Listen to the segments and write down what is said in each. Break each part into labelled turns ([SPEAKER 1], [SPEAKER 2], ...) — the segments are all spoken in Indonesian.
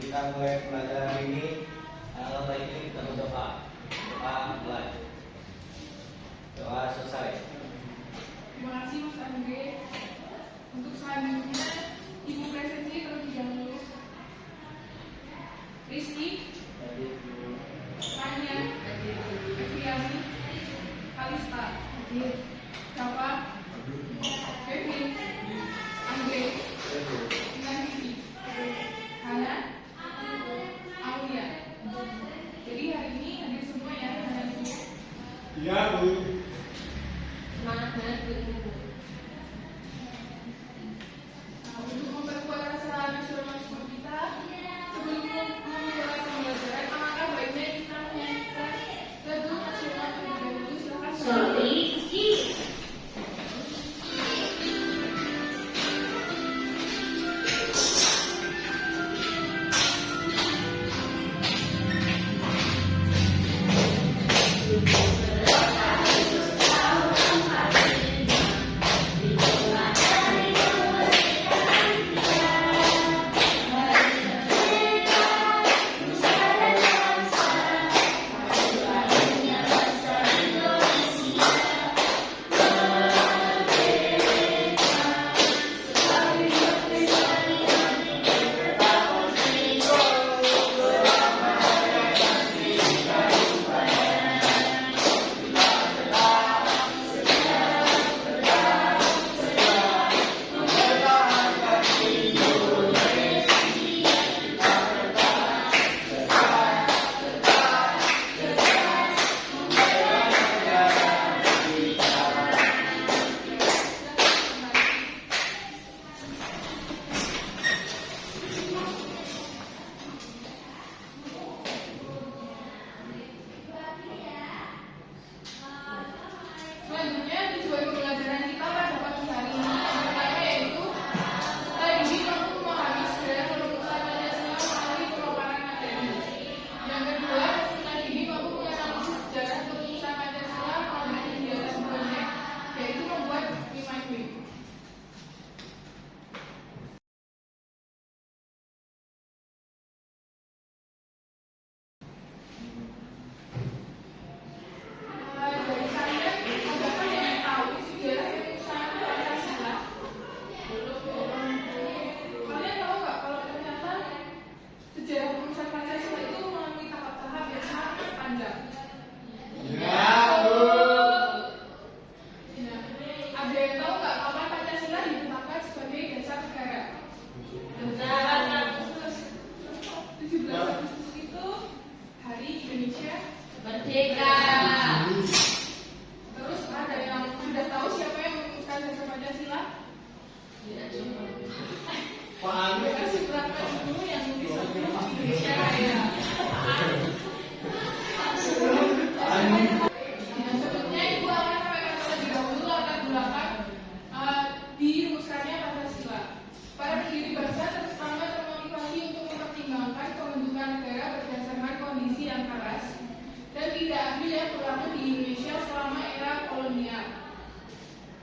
[SPEAKER 1] kita mulai pelajaran ini. Alangkah baiknya kita berdoa. Doa mulai. Doa selesai.
[SPEAKER 2] Terima kasih Mas Andre. Untuk selanjutnya Ibu Presenti terlebih dahulu. Rizky, Tanya, Eviani, Kalista, Java, Kevin, Andre, Nanti, Hana, Aulia. Jadi hari ini hadir semua ya, Hana itu.
[SPEAKER 3] Iya, Bu.
[SPEAKER 2] Semangat banget Bu. Untuk memperkuat rasa nasionalisme kita, sebelum memulai pembelajaran, alangkah baiknya kita menyanyikan lagu nasional terlebih dahulu. Silakan. Selanjutnya tujuan pembelajaran kita pada pagi hari ini yang pertama yaitu kita didik mampu memahami sejarah perumusan Pancasila melalui pemaparan materi. Yang kedua, kita didik mampu menganalisis sejarah perumusan Pancasila melalui kegiatan proyek yaitu membuat Mimaiwi. Dari kalian, siapa yang tahu sejarah perumusan Pancasila? Kalian tahu nggak kalau ternyata sejarah perumusan Pancasila itu melalui tahap-tahap yang sangat panjang?
[SPEAKER 3] Iya, Bu.
[SPEAKER 2] Nah, ada yang tahu nggak kapan Pancasila ditetapkan sebagai dasar negara? 17 Agustus itu Hari Indonesia
[SPEAKER 4] Merdeka.
[SPEAKER 2] Terus ada yang sudah tahu siapa yang merumuskan dasar Pancasila?
[SPEAKER 3] Pak Andi.
[SPEAKER 2] Mereka berapa dulu yang nulis lagu Indonesia Raya. Nah, sebelumnya Ibu akan sampaikan terlebih dahulu latar belakang dirumuskannya Pancasila. Para pendiri bangsa terutama termotivasi untuk mempertimbangkan pembentukan negara berdasarkan kondisi yang keras dan tidak adil yang berlaku di Indonesia selama era kolonial.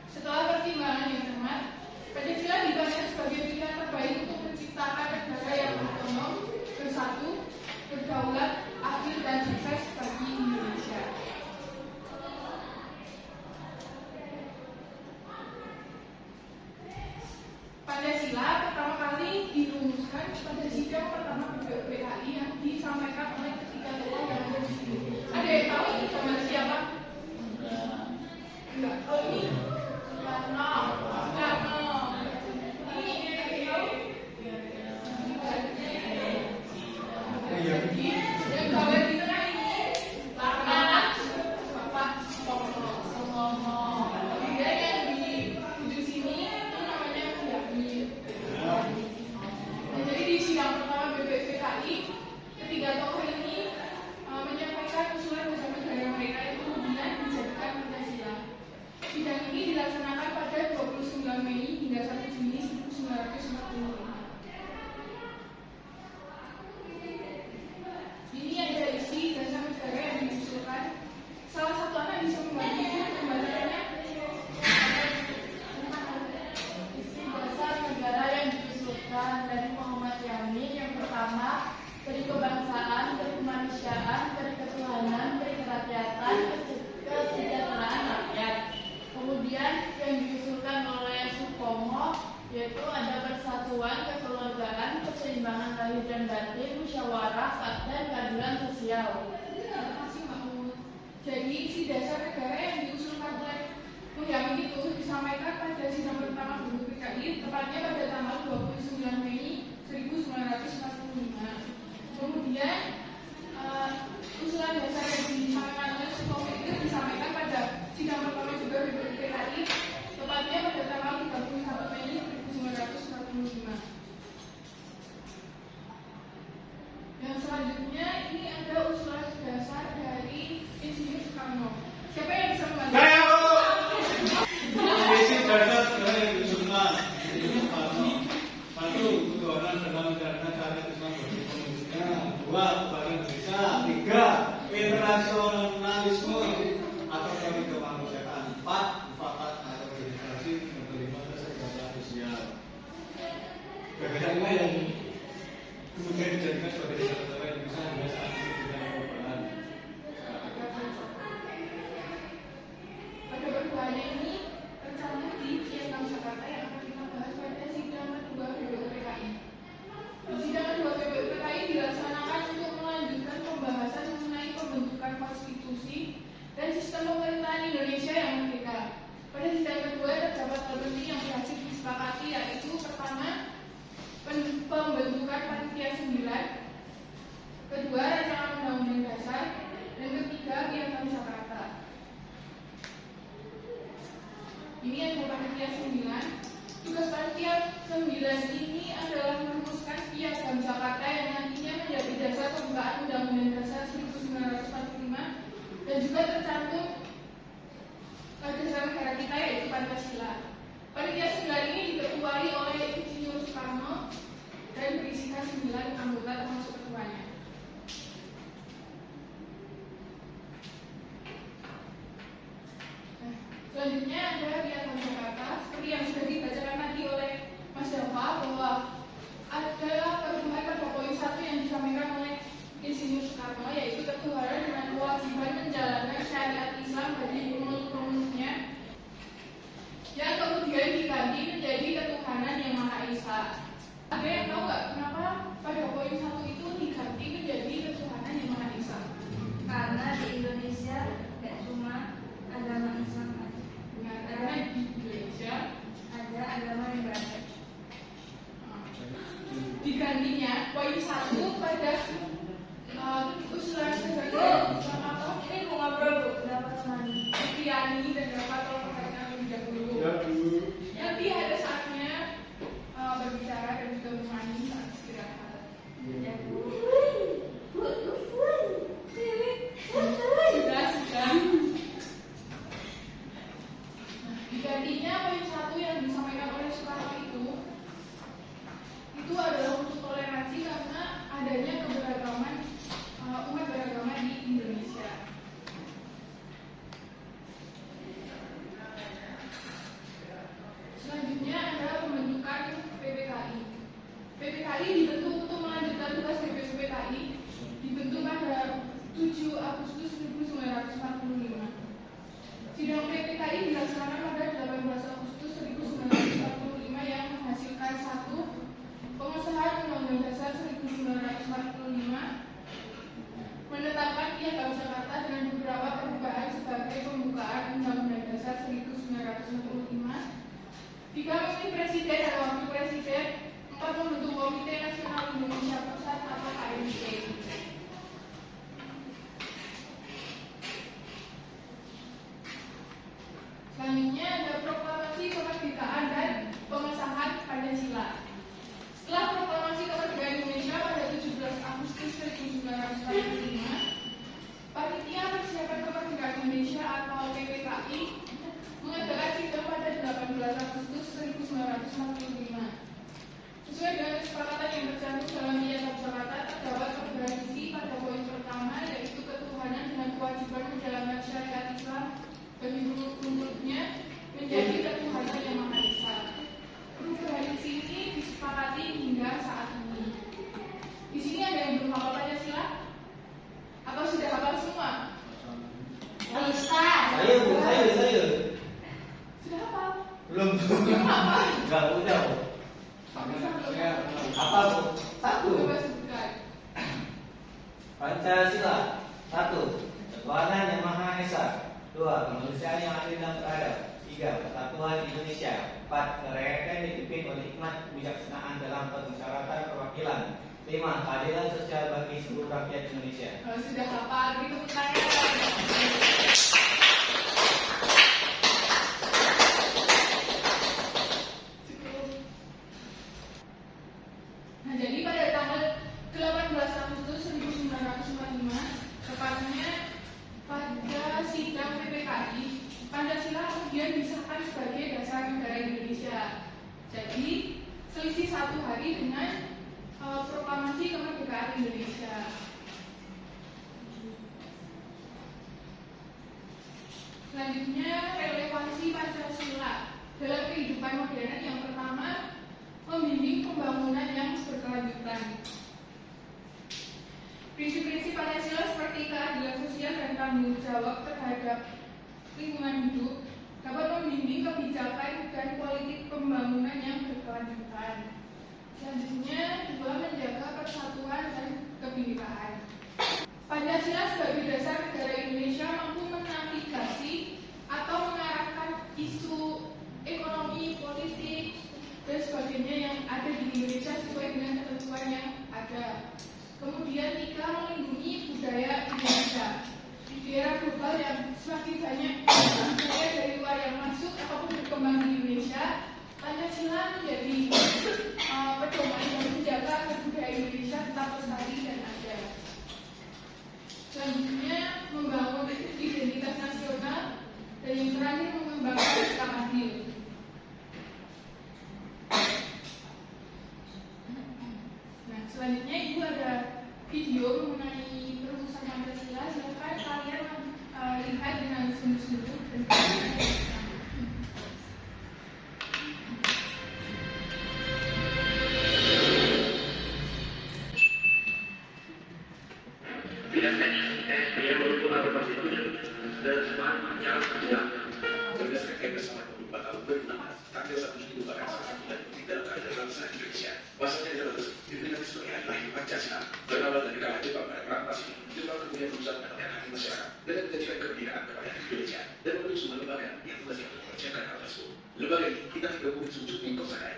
[SPEAKER 2] Setelah pertimbangan yang cermat, Pancasila dipandang sebagai pilihan terbaik untuk menciptakan negara yang otonom, bersatu, berdaulat, adil dan sukses bagi Indonesia. Pancasila pertama kali dirumuskan pada sidang pertama PKI yang disampaikan oleh ketiga tokoh yang ada di sini. Ada yang tahu ini sama siapa? Enggak. Oh ini karena
[SPEAKER 4] berkebangsaan, berkemanusiaan, berketuhanan, berkerakyatan, kesejahteraan rakyat. Kemudian yang diusulkan oleh Supomo yaitu ada persatuan, kekeluargaan, keseimbangan lahir dan batin, musyawarah, dan keadilan sosial.
[SPEAKER 2] Terima kasih Mbak Umut. Jadi isi dasar negara yang diusulkan oleh Muhyamin itu disampaikan pada sidang pertama Gubernur PKI tepatnya pada tanggal 29 Mei 1945. Kemudian usulan dasar yang disampaikan oleh Supomo itu disampaikan pada sidang pertama juga Gubernur PKI tepatnya pada tanggal 31 Mei 1945. Yang selanjutnya ini ada usulan dasar dari Insinyur Soekarno. Siapa yang bisa membantu?
[SPEAKER 3] Saya Bu. Isi dasar negara yang diusulkan. Satu, ketuhanan dalam menjalankan syariat Islam bagi pemudanya. Dua, kepada Indonesia. Tiga, internasionalisme atau teori kemanusiaan. Empat, mufakat atau demokrasi. Yang kelima, kesejahteraan sosial. Gagasan ini yang kemudian dijadikan sebagai dasar negara Indonesia hingga saat ini dengan perubahan.
[SPEAKER 2] Pada perubahannya ini tercantum di Piagam Jakarta yang akan kita bahas pada sidang kedua PBU PKI. Di sidang kedua PBU PKI dilaksanakan untuk melanjutkan pembahasan mengenai pembentukan konstitusi dan sistem pemerintahan Indonesia yang merdeka. Pada sidang kedua terdapat hal penting yang berhasil disepakati yaitu pertama pembentukan panitia 9, kedua rancangan undang-undang dasar, dan ketiga Piagam Jakarta. Ini adalah panitia 9. Tugas panitia 9 ini adalah merumuskan Piagam Jakarta yang nantinya menjadi dasar pembukaan Undang-Undang Dasar 1945 dan juga tercantum dasar negara kita yaitu Pancasila. Panitia 9 ini diketuai oleh Insinyur Soekarno dan berisikan 9 anggota termasuk ketuanya. Selanjutnya ada Piagam Jakarta. Seperti yang sudah dibacakan tadi oleh Mas Dava bahwa adalah perubahan pada poin 1 yang disampaikan oleh Insinyur Soekarno yaitu ketuhanan dengan kewajiban menjalankan syariat Islam bagi penganut-penganutnya yang kemudian diganti menjadi ketuhanan yang Maha Esa. Ada yang tahu nggak kenapa pada poin 1 itu diganti menjadi ketuhanan yang Maha Esa?
[SPEAKER 4] Karena di Indonesia tidak cuma agama Islam aja.
[SPEAKER 2] Nah, karena di Indonesia
[SPEAKER 4] Ada agama yang beragam.
[SPEAKER 2] digantinya poin 1 pada usulan sebagai apa?
[SPEAKER 4] Ini mau ngobrol Bu, kenapa teman?
[SPEAKER 2] Kriani dan dapat tolong perhatikan lebih dahulu.
[SPEAKER 3] Ya Bu.
[SPEAKER 2] Nanti ada saatnya berbicara dan juga bermain saat istirahat.
[SPEAKER 4] Ya Bu.
[SPEAKER 2] Sudah. Digantinya poin 1 yang disampaikan oleh Soekarno itu adalah untuk toleransi karena adanya keberagaman umat beragama di Indonesia. Selanjutnya adalah pembentukan PPKI. PPKI dibentuk untuk melanjutkan tugas PPKI dibentuk pada 7 Agustus 1945. Sidang PPKI dilaksanakan pada 18 Agustus 1945 yang menghasilkan 1. Pengesahan Undang-Undang Dasar 1945, menetapkan Piagam Jakarta dengan beberapa perubahan sebagai pembukaan Undang-Undang Dasar 1945. 3. Memilih Presiden dan Wakil Presiden. 4. Membentuk Komite Nasional Indonesia Pusat atau KNP. Selanjutnya ada proklamasi kemerdekaan dan pengesahan Pancasila. Setelah proklamasi kemerdekaan Indonesia pada 17 Agustus 1945, Panitia Persiapan Kemerdekaan Indonesia atau PPKI mengadakan sidang pada 18 Agustus 1945. Sesuai dengan kesepakatan yang tercantum dalam Piagam Jakarta, terdapat perbedaan isi pada poin pertama yaitu ketuhanan dengan kewajiban menjalankan syariat Islam bagi menurutnya menjadi ketuhanan yang Maha Esa. Perubahan isi ini disepakati hingga saat ini. Di sini ada yang bermakna
[SPEAKER 1] Pancasila. 1. Ketuhanan Yang Maha Esa. 2. Kemanusiaan yang adil dan beradab. 3. Persatuan Indonesia. 4. Kerakyatan dipimpin oleh hikmat kebijaksanaan dalam permusyawaratan perwakilan. 5. Keadilan sosial bagi seluruh rakyat Indonesia.
[SPEAKER 2] Kalau sudah hafal, beri tepuk tangan. Cukup. Nah, jadi pada tanggal 18 Agustus 1945, tepatnya pada sidang PPKI, Pancasila kemudian disahkan sebagai dasar negara Indonesia. Jadi, selisih 1 hari dengan proklamasi kemerdekaan Indonesia. Selanjutnya, relevansi Pancasila dalam kehidupan modern. Yang pertama, membimbing pembangunan yang berkelanjutan. Prinsip-prinsip Pancasila seperti keadilan sosial dan tanggung jawab terhadap lingkungan hidup dapat membimbing kebijakan dan politik pembangunan yang berkelanjutan. Selanjutnya, 2. Menjaga persatuan dan kebinekaan. Pancasila sebagai dasar negara Indonesia mampu menavigasi atau mengarahkan isu ekonomi, politik, dan sebagainya yang ada di Indonesia sesuai dengan ketentuan yang ada. Kemudian 3. Melindungi budaya Indonesia. Di era global yang semakin banyak budaya dari luar yang masuk ataupun berkembang di Indonesia, Pancasila menjadi pedoman yang menjaga agar budaya Indonesia tetap lestari dan ada. Selanjutnya, membangun identitas nasional, dan yang terakhir mengembangkan sikap adil. Nah, selanjutnya Ibu ada video mengenai perumusan Pancasila. Silakan kalian lihat dengan sungguh-sungguh dan
[SPEAKER 5] berdasarkan kesamaan 24 tahun berulang, tanggal 1 Juni merupakan salah satu dan penting dalam keadaan bangsa Indonesia. Pasalnya adalah diperingati sebagai hari lahir Pancasila, berawal dari kalah Jepang pada perang Pasifik. Jepang kemudian berusaha menentukan hati masyarakat dengan menjanjikan kemerdekaan kepada Indonesia dan membentuk sebuah lembaga yang tugasnya untuk mengerjakan hal tersebut. Lembaga ini kita digabung sejuk di Kosakai.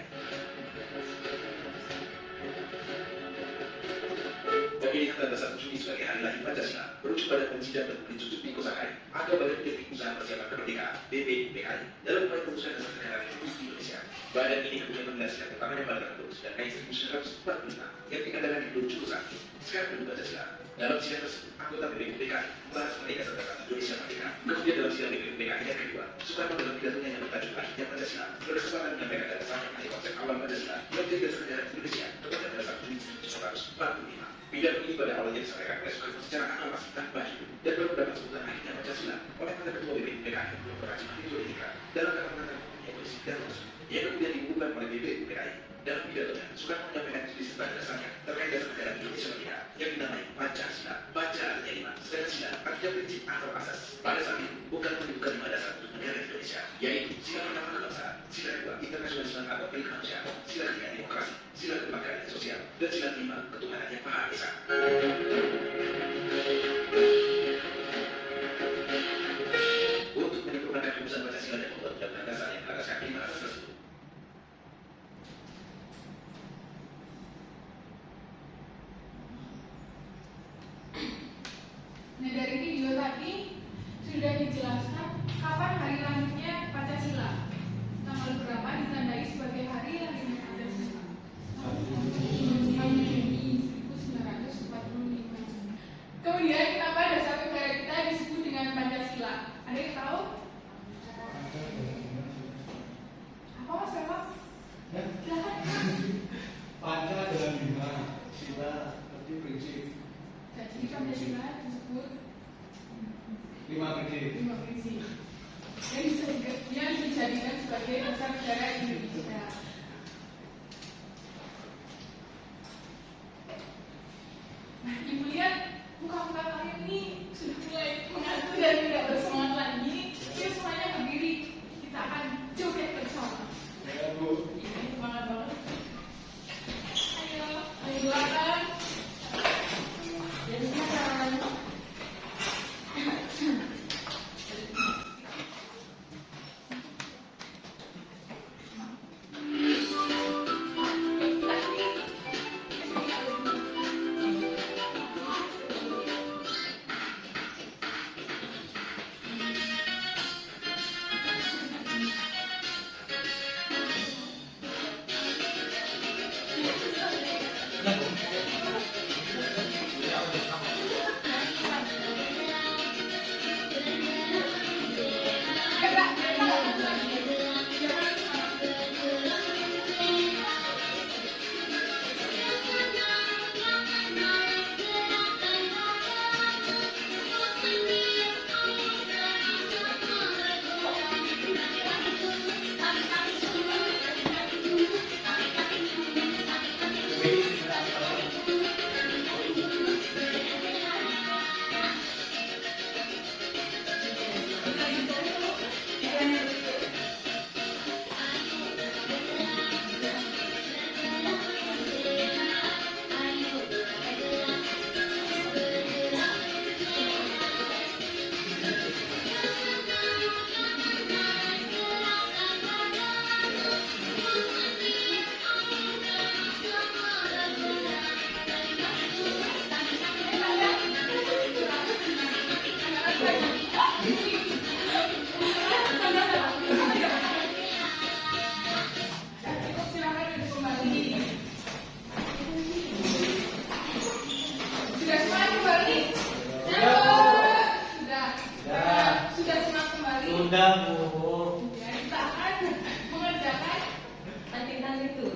[SPEAKER 5] Memilih tanggal 1 Juni sebagai hari lahir Pancasila merujuk pada penelitian dan penelitian di Kosakai atau Badan Teknik Usaha Persiapan Kemerdekaan (BPUPKI) dalam upaya pengusuhan dasar negara Republik Indonesia. Badan ini kemudian mendasarkan pertamanya pada tahun 1945 yang dikatakan di Blok Jurusan sekarang belum Pancasila. Dalam sidang tersebut, anggota BPUPKI membahas mengenai dasar negara Indonesia Merdeka. Kemudian dalam sidang BPUPKI yang kedua, Soekarno dalam pidatonya yang bertajuk Akhirnya Pancasila berkesempatan menyampaikan dasar mengenai konsep awal Pancasila yang menjadi dasar negara Indonesia tepatnya pada 1 Juni 1945. Pidato ini pada awalnya disampaikan oleh Soekarno secara aklamasi tanpa judul dan baru mendapat sebutan Akhirnya Pancasila oleh mantan ketua BPUPKI Dr. Haji Indra dalam kata pengantar yang berisi dan yang kemudian diumumkan oleh BPUPKI. Dalam pidatonya, Soekarno menyampaikan jenis tentang dasarnya terkait dasar negara Indonesia Merdeka yang dinamai Pancasila. Baca artinya 5, sedangkan sila artinya prinsip atau asas. Pada saat itu, bukan menunjukkan 5 dasar untuk negara Indonesia, yaitu sila pertama kebangsaan, sila kedua internasionalisme atau kemanusiaan, sila ketiga demokrasi, sila keempat keadilan sosial, dan sila kelima ketuhanan yang Maha Esa. Untuk menyempurnakan rumusan Pancasila dan membuat undang-undang dasar yang berdasarkan 5 asas tersebut.
[SPEAKER 2] Nah, dari video tadi sudah dijelaskan kapan hari lahirnya Pancasila. Tanggal berapa ditandai sebagai hari lahirnya Pancasila? 6 Juni 1945. Kemudian kenapa dasar negara kita disebut dengan Pancasila? Ada yang tahu? Apa Mas Bapak? Silakan.
[SPEAKER 3] Panca adalah 5, sila berarti prinsip.
[SPEAKER 2] Jadi Pancasila disebut
[SPEAKER 3] 5 prinsip.
[SPEAKER 2] 5 prinsip yang dijadikan sebagai dasar negara Indonesia. Nah, Ibu lihat muka-muka kalian ini sudah mulai mengantuk dan tidak bersemangat lagi. Yuk semuanya berdiri, kita akan joget bersama.
[SPEAKER 3] Ya, Bu.
[SPEAKER 2] Ini semangat banget. Ayo belakang. Dan
[SPEAKER 1] ditunda, Bu.
[SPEAKER 2] Ya, kita akan mengerjakan
[SPEAKER 4] tadi itu.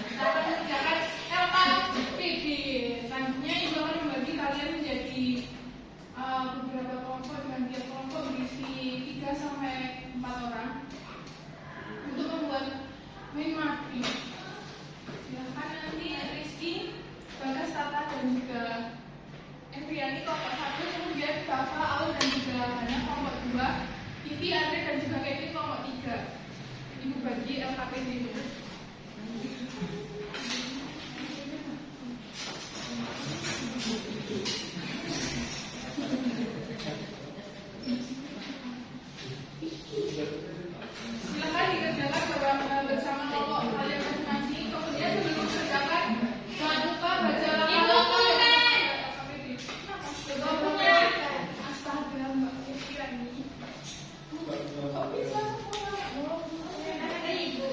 [SPEAKER 2] kita akan mengerjakan LKPD. Selanjutnya ibu akan membagi kalian menjadi beberapa kelompok dengan tiap kelompok berisi 3 sampai 4 orang untuk membuat mind mapping. Silakan nanti Rizky, Bagas, Tata dan juga Eviani kelompok 1, kemudian Bapak, Aul dan juga Hana kelompok 2, Vivi, Andre dan juga Kevin kelompok 3. Ibu bagi LKPD dulu. Silakan dikerjakan bersama kelompok kalian masing-masing. Kemudian sebelum dikerjakan, jangan lupa baca dokumen. Astaga, Mbak Eviani. Kok bisa ada ibu?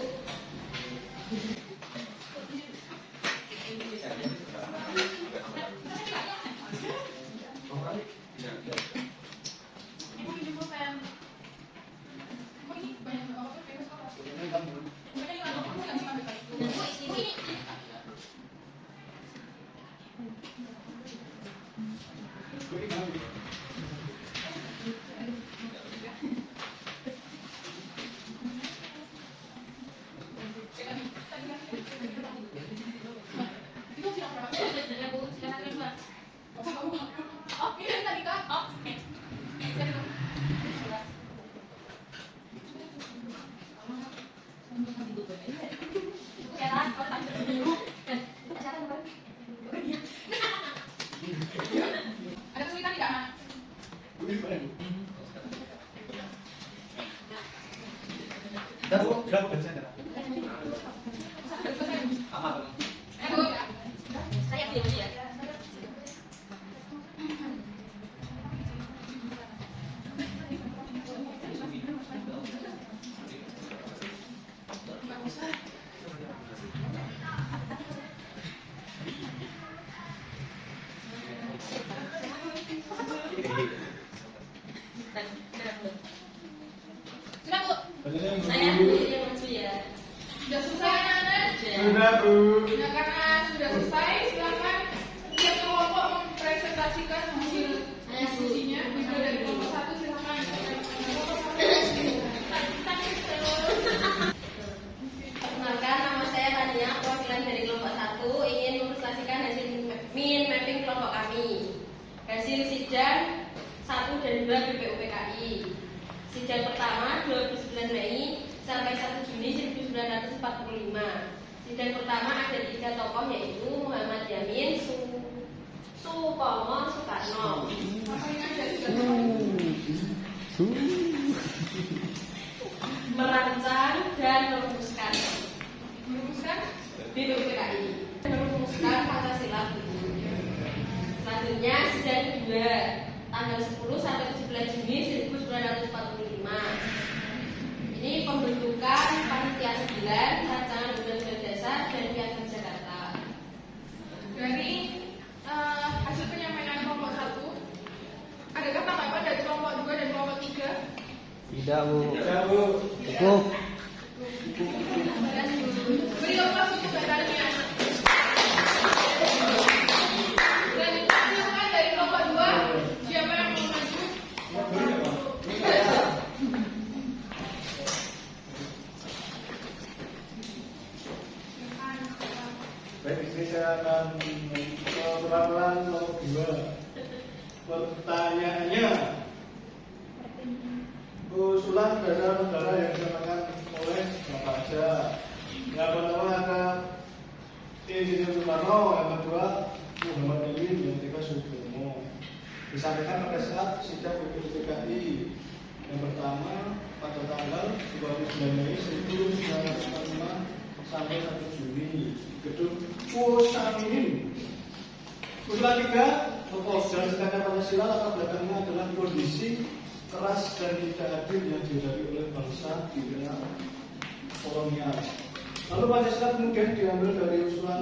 [SPEAKER 2] Ada kesulitan tidak, Mas?
[SPEAKER 3] Berapa persen?
[SPEAKER 1] Amat.
[SPEAKER 4] Saya diam ya.
[SPEAKER 2] Sudah, Bu?
[SPEAKER 4] Saya yang maju ya.
[SPEAKER 2] Sudah selesai, anak-anak?
[SPEAKER 3] Sudah, Bu.
[SPEAKER 2] Nah, karena sudah selesai, silakan tiap kelompok mempresentasikan hasil diskusinya. Dimulai dari kelompok 1, silakan.
[SPEAKER 4] Perkenalkan, nama saya Tania, perwakilan dari kelompok 1 ingin mempresentasikan hasil mind mapping kelompok kami. Hasil sidang 1 dan 2 BPUPKI. Sidang pertama 29 Mei sampai 1 Juni 1945. Sidang pertama ada 3 tokoh yaitu Muhammad Yamin, Supomo, Soekarno.
[SPEAKER 2] Apa yang ada di dalam?
[SPEAKER 4] Merancang dan merumuskan
[SPEAKER 2] Merumuskan?
[SPEAKER 4] BPUPKI. Merumuskan Pancasila. Selanjutnya sidang 2 tanggal 10 sampai 17 Juni 1945. Ini pembentukan panitia 9, rancangan undang-undang dasar dan piagam Jakarta.
[SPEAKER 2] Dari hasil penyampaian kelompok 1, adakah tanggapan dari kelompok 2 dan kelompok 3?
[SPEAKER 1] Tidak, Bu.
[SPEAKER 3] Sudah, Bu.
[SPEAKER 1] Cukup.
[SPEAKER 2] Beri aplaus untuk Batalnya. Selanjutnya silakan dari kelompok 2, siapa yang mau maju?
[SPEAKER 3] Baik, ini saya akan pelan-pelan nomor 2. Pertanyaannya, usulan dasar negara yang disampaikan oleh Bapak Aja. Yang pertama ada Insinyur Soekarno, yang kedua Muhammad Yamin, yang ketiga Soekarno. Disampaikan pada saat sidang BPUPKI. Yang pertama pada tanggal 29 Mei 1945 sampai 1 Juni gedung Kuosaminin. Usulan 3, proposal sekadar Pancasila latar belakangnya adalah kondisi keras dan tidak adil yang dihadapi oleh bangsa di era kolonial. Lalu Pancasila kemudian diambil dari usulan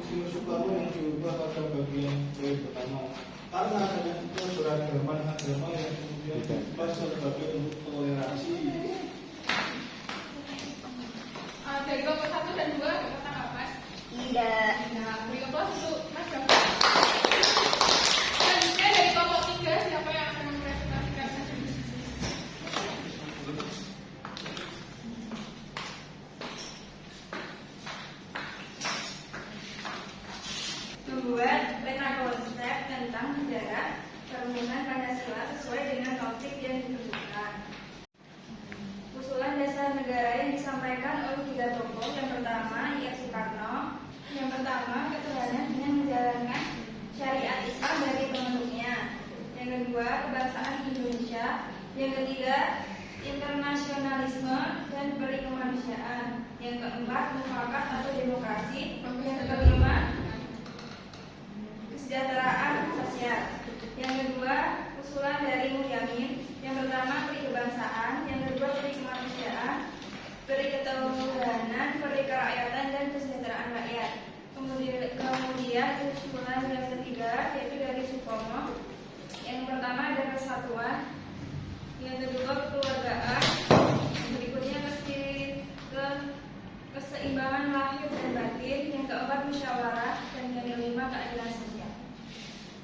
[SPEAKER 3] Insinyur Soekarno yang diubah pada bagian poin pertama karena adanya keberagaman agama yang kemudian dibahas sebagai bentuk toleransi.
[SPEAKER 2] Dari kelompok 1 dan 2 ada tanggapan?
[SPEAKER 4] Tidak.
[SPEAKER 2] Nah, beri aplaus untuk Mas Gafar. Selanjutnya dari kelompok 3, siapa yang akan mempresentasikan hasil diskusi?
[SPEAKER 6] Membuat peta konsep tentang sejarah perumusan Pancasila sesuai dengan topik yang ditentukan. Usulan dasar negara yang disampaikan oleh 3 tokoh. Yang pertama, I.R. Soekarno. Yang pertama, ketuhanan dengan menjalankan syariat Islam bagi pembentuknya. Yang kedua, kebangsaan Indonesia. Yang ketiga, internasionalisme dan perikemanusiaan. Yang keempat, mufakat atau demokrasi. Yang kelima, kesejahteraan sosial. Yang kedua, usulan dari Muhyamin. Yang pertama, peri kebangsaan. Yang kedua, peri kemanusiaan, peri ketuhanan, peri kerakyatan, dan kesejahteraan rakyat. Kemudian usulan yang ketiga yaitu dari Supomo. Yang pertama ada persatuan. Yang kedua, kekeluargaan. Yang berikutnya keseimbangan lahir dan batin. Yang keempat, musyawarah. Dan yang kelima, keadilan sosial.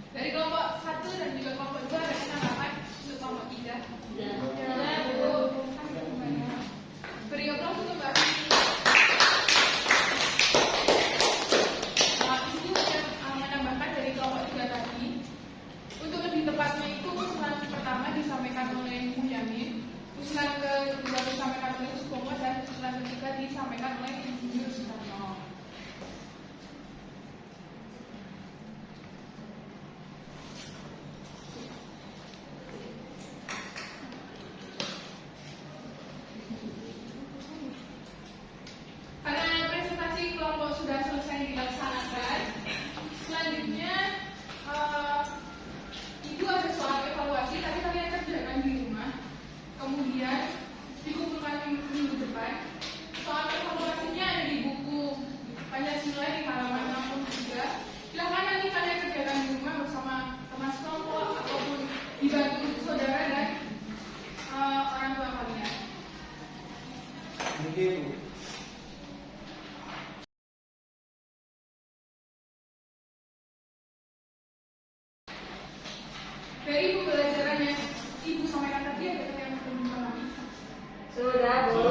[SPEAKER 2] Dari kelompok 1 dan juga kelompok 2 ada tanggapan untuk kelompok 3?
[SPEAKER 4] Tidak.
[SPEAKER 2] Beri aplaus untuk Mbak Vivi. Itu yang menambahkan dari kelompok 3 tadi. Untuk lebih tepatnya itu usulan pertama disampaikan oleh Muhyamin, usulan kedua disampaikan oleh Supomo, dan usulan ketiga disampaikan oleh Insinyur Soekarno. Karena presentasi kelompok sudah selesai dilaksanakan, selanjutnya itu ada soal evaluasi. Tadi kalian kerjakan di rumah, kemudian dikumpulkan minggu depan. Soal evaluasinya ada di buku Pancasila di halaman 63. Silahkan nanti kalian kerjakan di rumah bersama teman sekelompok ataupun dibantu saudara dan orang tua kalian.
[SPEAKER 3] Begitu.
[SPEAKER 2] Dari pembelajaran yang Ibu sampaikan tadi ada yang belum pahami?
[SPEAKER 6] Sudah, Bu.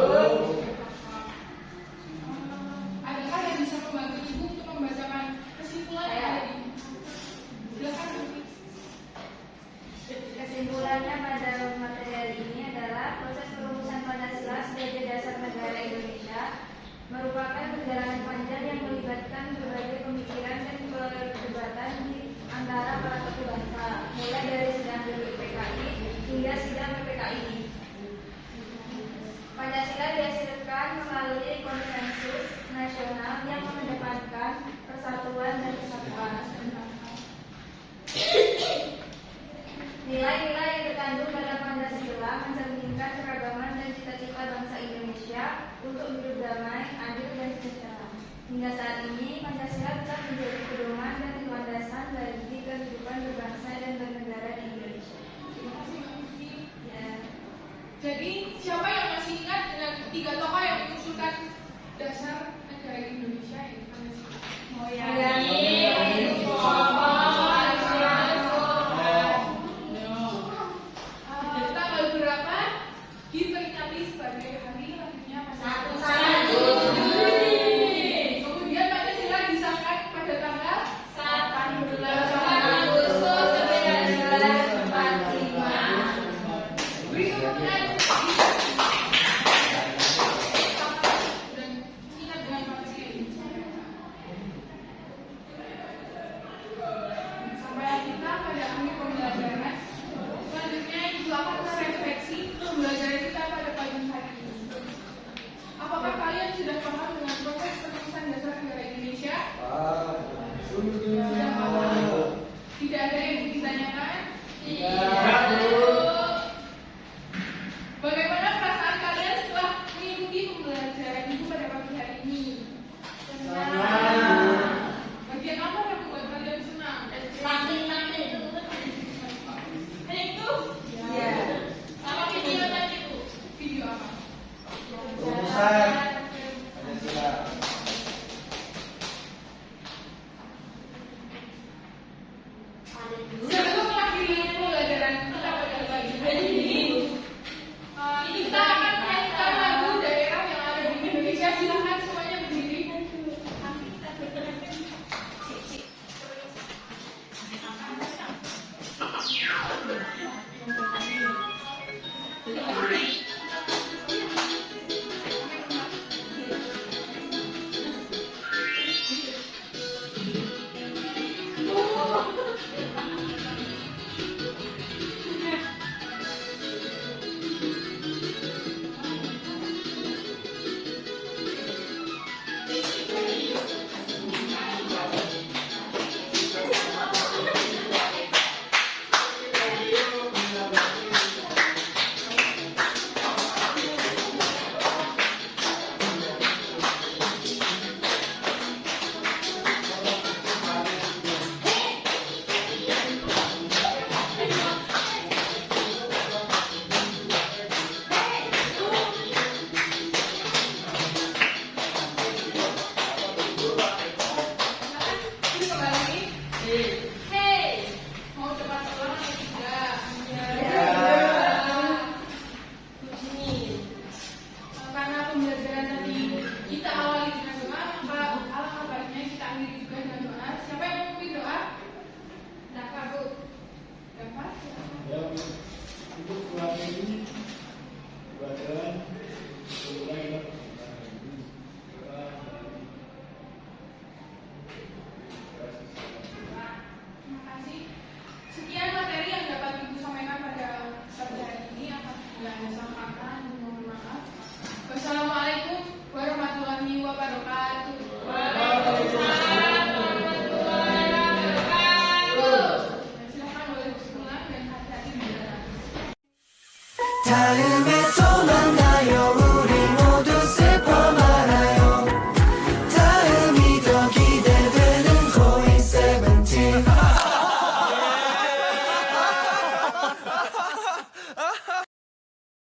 [SPEAKER 2] Adakah yang bisa membantu Ibu untuk membacakan kesimpulan yang ada di silakan Bu.
[SPEAKER 6] Kesimpulannya pada materi ini adalah proses perumusan Pancasila sebagai dasar negara Indonesia merupakan perjalanan panjang yang melibatkan berbagai pemikiran dan perdebatan di antara para tokoh bangsa, mulai dari sidang BPUPKI hingga sidang PPKI. Pancasila dihasilkan melalui konsensus nasional yang mengedepankan persatuan dan kesatuan. Nilai-nilai yang terkandung dalam Pancasila mencerminkan keragaman dan cita-cita bangsa Indonesia untuk hidup damai, adil, dan sejahtera. Hingga saat ini, Pancasila tetap menjadi pedoman dan landasan bagi kehidupan berbangsa dan bernegara di Indonesia.
[SPEAKER 2] Terima kasih Mbak Vivi.
[SPEAKER 6] Ya.
[SPEAKER 2] Jadi siapa yang masih ingat dengan 3 tokoh yang mengusulkan dasar negara Indonesia ini?
[SPEAKER 6] Muhyamin,
[SPEAKER 2] Tanggal berapa diperingati sebagai hari lahirnya Pancasila?
[SPEAKER 6] 1 Juni.
[SPEAKER 2] Kemudian Pancasila disahkan pada tanggal
[SPEAKER 6] 18 Agustus 1945.
[SPEAKER 2] berikutnya. Dan ingat dengan Pancasila ini. Sampai kita pada akhir pembelajaran. Selanjutnya Ibu akan merefleksi pembelajaran kita pada pagi hari ini. Apakah kalian sudah paham dengan proses perumusan dasar negara Indonesia? Sudah paham? Tidak ada yang ditanyakan? Bagaimana perasaan kalian setelah mengikuti pembelajaran Ibu pada pagi hari ini?
[SPEAKER 7] 닿음에